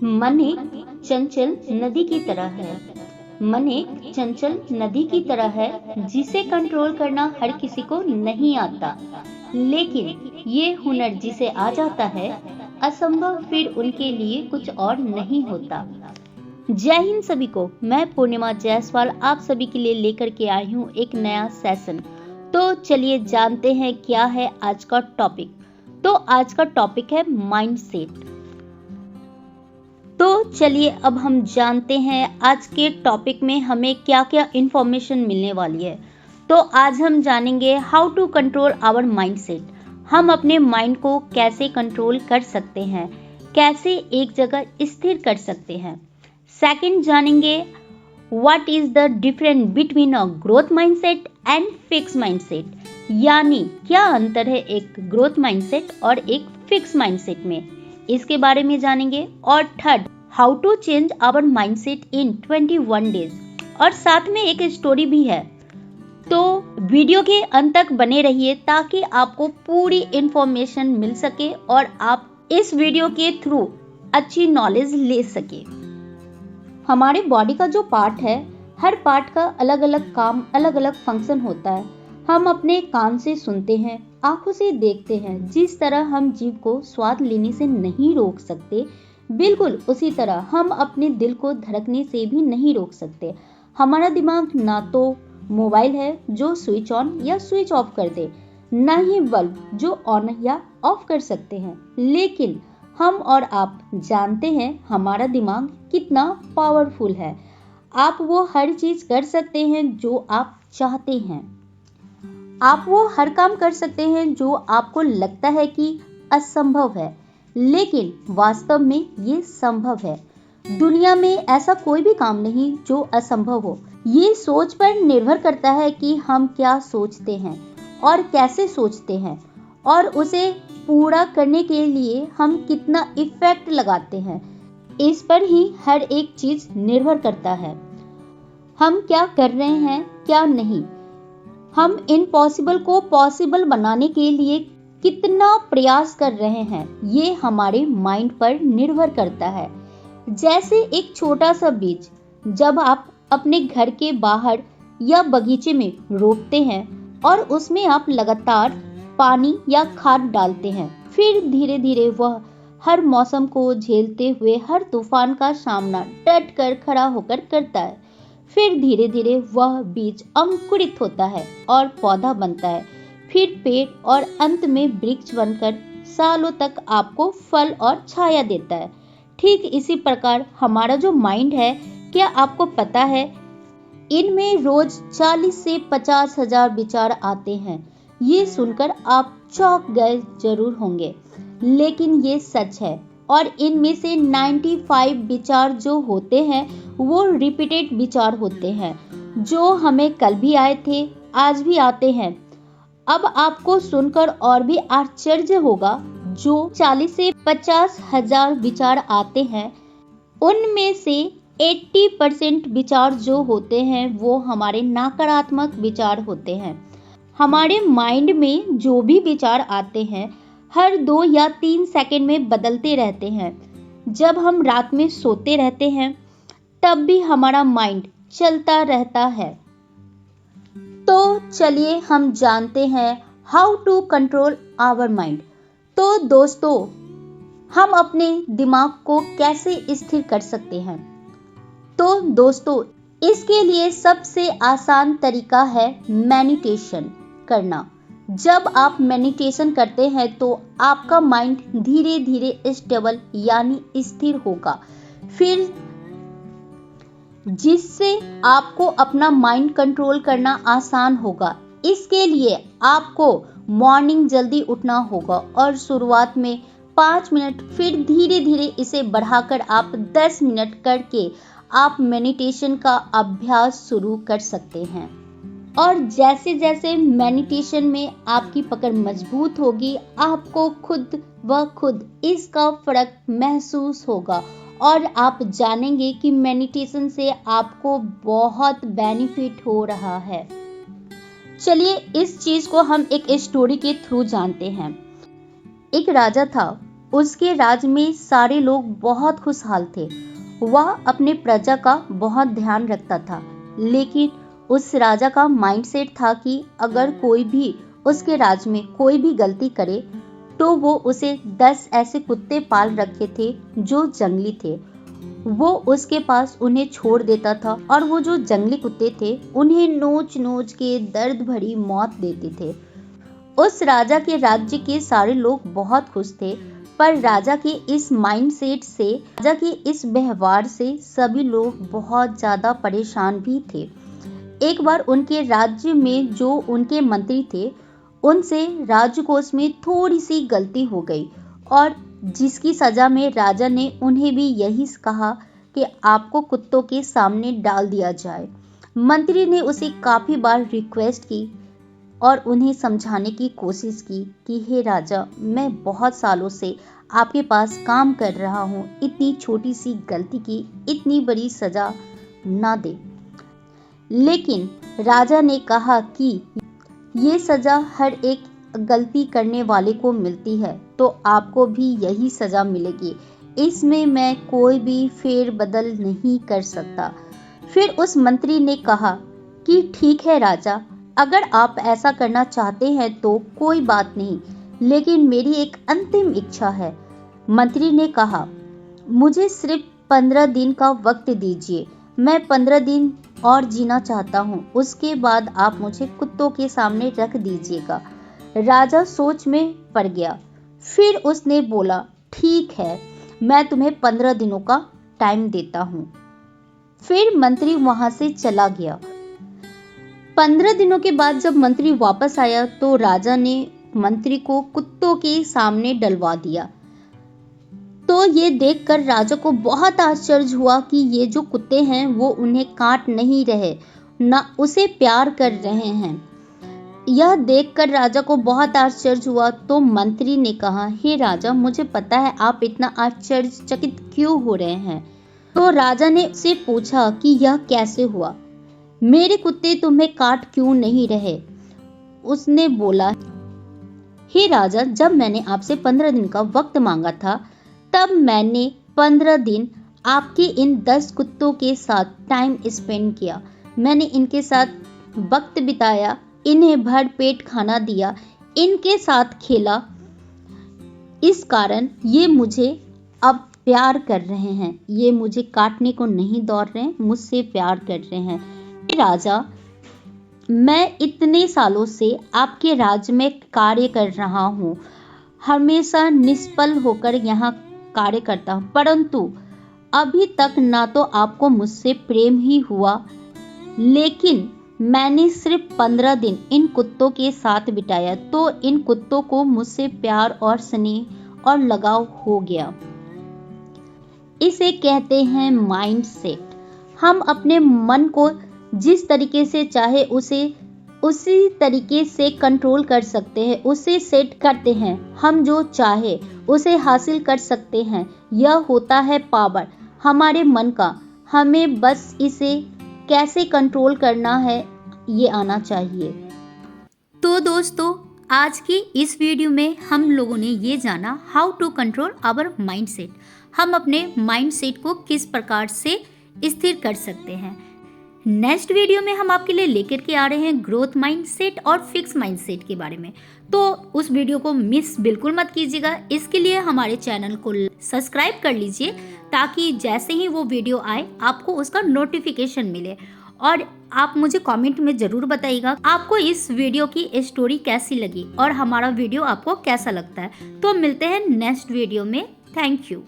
मन एक चंचल नदी की तरह है। मन एक चंचल नदी की तरह है जिसे कंट्रोल करना हर किसी को नहीं आता, लेकिन ये हुनर जिसे आ जाता है, असंभव फिर उनके लिए कुछ और नहीं होता। जय हिंद सभी को, मैं पूर्णिमा जायसवाल आप सभी के लिए लेकर के आई हूँ एक नया सेशन। तो चलिए जानते हैं क्या है आज का टॉपिक। तो आज का टॉपिक है माइंडसेट। तो चलिए अब हम जानते हैं आज के टॉपिक में हमें क्या क्या इंफॉर्मेशन मिलने वाली है। तो आज हम जानेंगे how to control our mindset. हम अपने माइंड को कैसे कंट्रोल कर सकते हैं, कैसे एक जगह स्थिर कर सकते हैं। सेकंड जानेंगे what is the difference between a growth mindset and fix mindset, यानी क्या अंतर है एक ग्रोथ माइंडसेट और एक फिक्स माइंडसेट में, इसके बारे में जानेंगे। और third, how to change our mindset in 21 days, और साथ में एक स्टोरी भी है। तो वीडियो के अंत तक बने रहिए ताकि आपको पूरी इंफॉर्मेशन मिल सके और आप इस वीडियो के थ्रू अच्छी नॉलेज ले सके। हमारे बॉडी का जो पार्ट है, हर पार्ट का अलग अलग काम, अलग अलग फंक्शन होता है। हम अपने कान से सुनते हैं, आंखों से देखते हैं। जिस तरह हम जीभ को स्वाद लेने से नहीं रोक सकते, बिल्कुल उसी तरह हम अपने दिल को धड़कने से भी नहीं रोक सकते। हमारा दिमाग ना तो मोबाइल है जो स्विच ऑन या स्विच ऑफ कर दे, ना ही बल्ब जो ऑन या ऑफ कर सकते हैं। लेकिन हम और आप जानते हैं हमारा दिमाग कितना पावरफुल है। आप वो हर चीज कर सकते हैं जो आप चाहते हैं। आप वो हर काम कर सकते हैं जो आपको लगता है कि असंभव है, लेकिन वास्तव में ये संभव है। दुनिया में ऐसा कोई भी काम नहीं जो असंभव हो। ये सोच पर निर्भर करता है कि हम क्या सोचते हैं और कैसे सोचते हैं, और उसे पूरा करने के लिए हम कितना इफेक्ट लगाते हैं। इस पर ही हर एक चीज निर्भर करता है। हम क्या कर रहे हैं, क्या नहीं। हम इम्पॉसिबल को पॉसिबल बनाने के लिए कितना प्रयास कर रहे हैं, ये हमारे माइंड पर निर्भर करता है। जैसे एक छोटा सा बीज जब आप अपने घर के बाहर या बगीचे में रोपते हैं और उसमें आप लगातार पानी या खाद डालते हैं, फिर धीरे धीरे वह हर मौसम को झेलते हुए हर तूफान का सामना डट कर खड़ा होकर करता है। फिर धीरे धीरे वह बीज अंकुरित होता है और पौधा बनता है, फिर पेड़, और अंत में वृक्ष बनकर सालों तक आपको फल और छाया देता है। ठीक इसी प्रकार हमारा जो माइंड है, क्या आपको पता है इनमें रोज 40 से 50 हजार विचार आते हैं। ये सुनकर आप चौंक गए जरूर होंगे, लेकिन ये सच है। और इनमें से 95 विचार जो होते हैं वो रिपीटेड विचार होते हैं, जो हमें कल भी आए थे, आज भी आते हैं। अब आपको सुनकर और भी आश्चर्य होगा, जो 40 से 50 हजार विचार आते हैं, उनमें से 80% विचार जो होते हैं वो हमारे नकारात्मक विचार होते हैं। हमारे माइंड में जो भी विचार आते हैं हर 2 या 3 सेकंड में बदलते रहते हैं। जब हम रात में सोते रहते हैं तब भी हमारा माइंड चलता रहता है। तो चलिए हम जानते हैं how to control our mind. तो दोस्तों, हम अपने दिमाग को कैसे स्थिर कर सकते हैं। तो दोस्तों, इसके लिए सबसे आसान तरीका है मेडिटेशन करना। जब आप मेडिटेशन करते हैं तो आपका माइंड धीरे धीरे स्टेबल यानी स्थिर होगा, फिर जिससे आपको अपना माइंड कंट्रोल करना आसान होगा। इसके लिए आपको मॉर्निंग जल्दी उठना होगा और शुरुआत में 5 मिनट, फिर धीरे धीरे इसे बढ़ाकर आप 10 मिनट करके आप मेडिटेशन का अभ्यास शुरू कर सकते हैं। और जैसे जैसे मेडिटेशन में आपकी पकड़ मजबूत होगी, आपको खुद व खुद इसका फर्क महसूस होगा और आप जानेंगे कि मेडिटेशन से आपको बहुत बेनिफिट हो रहा है। चलिए इस चीज को हम एक स्टोरी के थ्रू जानते हैं। एक राजा था, उसके राज्य में सारे लोग बहुत खुशहाल थे। वह अपने प्रजा का बहुत ध्यान रखता था, लेकिन उस राजा का माइंडसेट था कि अगर कोई भी उसके राज्य में कोई भी गलती करे तो वो उसे 10 ऐसे कुत्ते पाल रखे थे जो जंगली थे। वो उसके पास उन्हें छोड़ देता था और वो जो जंगली कुत्ते थे उन्हें नोच नोच के दर्द भरी मौत देते थे। उस राजा के राज्य के सारे लोग बहुत खुश थे, पर राजा के इस माइंडसेट से, राजा के इस व्यवहार से सभी लोग बहुत ज्यादा परेशान भी थे। एक बार उनके राज्य में जो उनके मंत्री थे उनसे राजकोष में थोड़ी सी गलती हो गई और जिसकी सजा में राजा ने उन्हें भी यही कहा कि आपको कुत्तों के सामने डाल दिया जाए। मंत्री ने उसे काफी बार रिक्वेस्ट की और उन्हें समझाने की कोशिश की कि हे राजा, मैं बहुत सालों से आपके पास काम कर रहा हूँ, इतनी छोटी सी गलती की इतनी बड़ी सजा ना दे। लेकिन राजा ने कहा कि ये सजा हर एक गलती करने वाले को मिलती है, तो आपको भी यही सजा मिलेगी, इसमें मैं कोई भी फेरबदल नहीं कर सकता। फिर उस मंत्री ने कहा कि ठीक है राजा, अगर आप ऐसा करना चाहते हैं तो कोई बात नहीं, लेकिन मेरी एक अंतिम इच्छा है। मंत्री ने कहा, मुझे सिर्फ 15 दिन का वक्त दीजिए, मैं 15 दिन और जीना चाहता हूँ, उसके बाद आप मुझे कुत्तों के सामने रख दीजिएगा। राजा सोच में पड़ गया। फिर उसने बोला, ठीक है, मैं तुम्हें 15 दिनों का टाइम देता हूँ। फिर मंत्री वहां से चला गया। 15 दिनों के बाद जब मंत्री वापस आया तो राजा ने मंत्री को कुत्तों के सामने डलवा दिया। तो ये देखकर राजा को बहुत आश्चर्य हुआ कि ये जो कुत्ते हैं वो उन्हें काट नहीं रहे, ना उसे प्यार कर रहे हैं। यह देखकर राजा को बहुत आश्चर्य हुआ। तो मंत्री ने कहा, हे राजा, मुझे पता है आप इतना आश्चर्यचकित क्यों हो रहे हैं। तो राजा ने उससे पूछा कि यह कैसे हुआ, मेरे कुत्ते तुम्हें काट क्यों नहीं रहे। उसने बोला, हे राजा, जब मैंने आपसे 15 दिन का वक्त मांगा था तब मैंने 15 दिन आपके इन 10 कुत्तों के साथ टाइम स्पेंड किया। मैंने इनके साथ वक्त बिताया, इन्हें भर पेट खाना दिया, इनके साथ खेला। इस कारण ये मुझे अब प्यार कर रहे हैं, ये मुझे काटने को नहीं दौड़ रहे हैं, मुझसे प्यार कर रहे हैं। राजा, मैं इतने सालों से आपके राज्य में कार्य कर रहा हूँ, हमेशा निष्फल होकर यहाँ कार्य करता हूँ, परंतु अभी तक ना तो आपको मुझसे प्रेम ही हुआ, लेकिन मैंने सिर्फ 15 दिन इन कुत्तों के साथ बिताया तो इन कुत्तों को मुझसे प्यार और स्नेह और लगाव हो गया। इसे कहते हैं माइंड सेट। हम अपने मन को जिस तरीके से चाहे उसी तरीके से कंट्रोल कर सकते हैं, उसे सेट करते हैं, हम जो चाहे उसे हासिल कर सकते हैं। यह होता है पावर हमारे मन का, हमें बस इसे कैसे कंट्रोल करना है ये आना चाहिए। तो दोस्तों, आज की इस वीडियो में हम लोगों ने ये जाना how to control our mindset. हम अपने माइंडसेट को किस प्रकार से स्थिर कर सकते हैं। नेक्स्ट वीडियो में हम आपके लिए लेकर के आ रहे हैं ग्रोथ माइंडसेट और फिक्स माइंडसेट के बारे में, तो उस वीडियो को मिस बिल्कुल मत कीजिएगा। इसके लिए हमारे चैनल को सब्सक्राइब कर लीजिए ताकि जैसे ही वो वीडियो आए आपको उसका नोटिफिकेशन मिले। और आप मुझे कमेंट में ज़रूर बताइएगा आपको इस वीडियो की स्टोरी कैसी लगी और हमारा वीडियो आपको कैसा लगता है। तो मिलते हैं नेक्स्ट वीडियो में। Thank you.